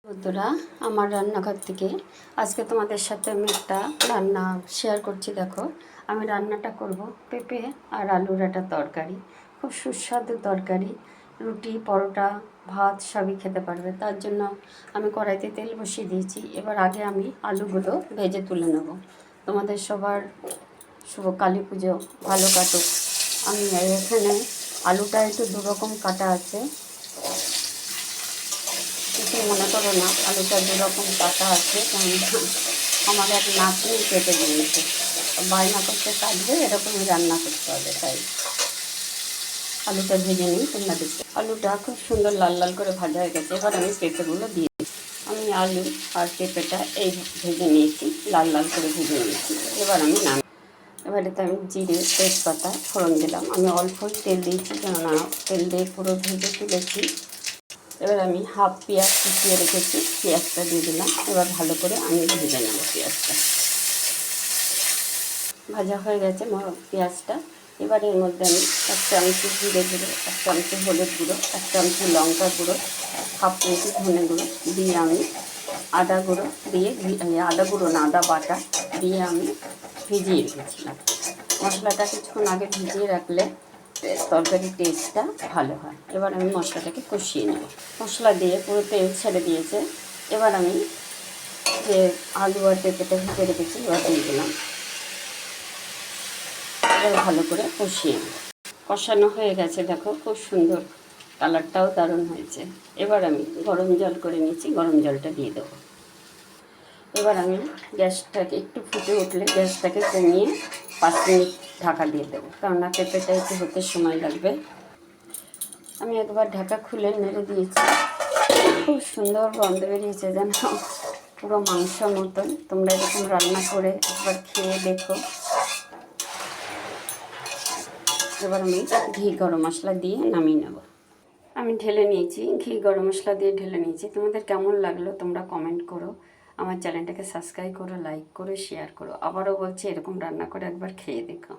বন্ধুরা, আমার রান্নাঘর থেকে আজকে তোমাদের সাথে আমি একটা রান্না শেয়ার করছি। দেখো, আমি রান্নাটা করব পেঁপে আর আলুর একটা তরকারি, খুব সুস্বাদু তরকারি। রুটি, পরোটা, ভাত সবই খেতে পারবে। তার জন্য আমি কড়াইতে তেল বসিয়ে দিয়েছি। এবার আগে আমি আলুগুলো ভেজে তুলে নেব। তোমাদের সবার শুভ কালী পুজো ভালো কাটুক। আমি এখানে আলুটা একটু দুরকম কাটা আছে, কিছু মনে করো না। আলুটা দুরকম কাটা আছে, কারণ আমার এক নাতনি কেটে দিয়েছে, বায়না করতে কাটবে, এরকমই রান্না করতে হবে। তাই আলুটা ভেজে নিই। তোমরা দেখতে, আলুটা খুব সুন্দর লাল লাল করে ভাজা হয়ে গেছে। এবার আমি পেঁপেগুলো দিয়ে দিই। আমি আলু আর পেঁপেটা এই ভেজে নিয়েছি, লাল লাল করে ভেজে নিয়েছি। এবার আমি এবারেতে আমি জিরে, তেজপাতা ফোড়ন দিলাম। আমি অল্পই তেল দিয়েছি, কেননা তেল দিয়ে পুরো ভেজে তুলেছি। এবার আমি হাফ পেঁয়াজ কুচিয়ে রেখেছি, পেঁয়াজটা দিয়ে দিলাম। এবার ভালো করে আমি ভেজে নেব। পেঁয়াজটা ভাজা হয়ে গেছে পেঁয়াজটা। এবার এর মধ্যে আমি 1 চামচ জিরে গুঁড়ো, 1 চামচ হলুদ গুঁড়ো, 1 চামচ লঙ্কা গুঁড়ো, হাফ চামচ ধনে গুঁড়ো দিয়ে আমি আদা গুঁড়ো দিয়ে, আদা গুঁড়ো না, আদা বাটা দিয়ে আমি ভিজিয়ে রেখেছিলাম। মশলাটা কিছুক্ষণ আগে ভিজিয়ে রাখলে তরকারির টেস্টটা ভালো হয়। এবার আমি মশলাটাকে কষিয়ে নেব। মশলা দিয়ে পুরো তেল ছেড়ে দিয়েছে। এবার আমি যে আলু আর পেঁপেটা ভেজে রেখেছি এবার দিয়ে দিলাম। এবার ভালো করে কষিয়ে নেব। কষানো হয়ে গেছে, দেখো খুব সুন্দর কালারটাও দারুণ হয়েছে। এবার আমি গরম জল করে নিয়েছি, গরম জলটা দিয়ে দেবো। এবার আমি গ্যাসটাকে একটু ফুটে উঠলে গ্যাসটাকে কমিয়ে 5 মিনিট ঢাকা দিয়ে দেবো, কেননা পেঁপেটা একটু হতে সময় লাগবে। আমি একবার ঢাকা খুলে নেড়ে দিয়েছি। খুব সুন্দর গন্ধ বেরিয়েছে, যেন পুরো মাংসর মতন। তোমরা এরকম রান্না করে একবার খেয়ে দেখো। এবার আমি ঘি গরম মশলা দিয়ে নামিয়ে নেব। আমি ঢেলে নিয়েছি, ঘি গরম মশলা দিয়ে ঢেলে নিয়েছি। তোমাদের কেমন লাগলো তোমরা কমেন্ট করো। আমার চ্যানেলটাকে সাবস্ক্রাইব করো, লাইক করো, শেয়ার করো। আবারও বলছি, এরকম রান্না করে একবার খেয়ে দেখো।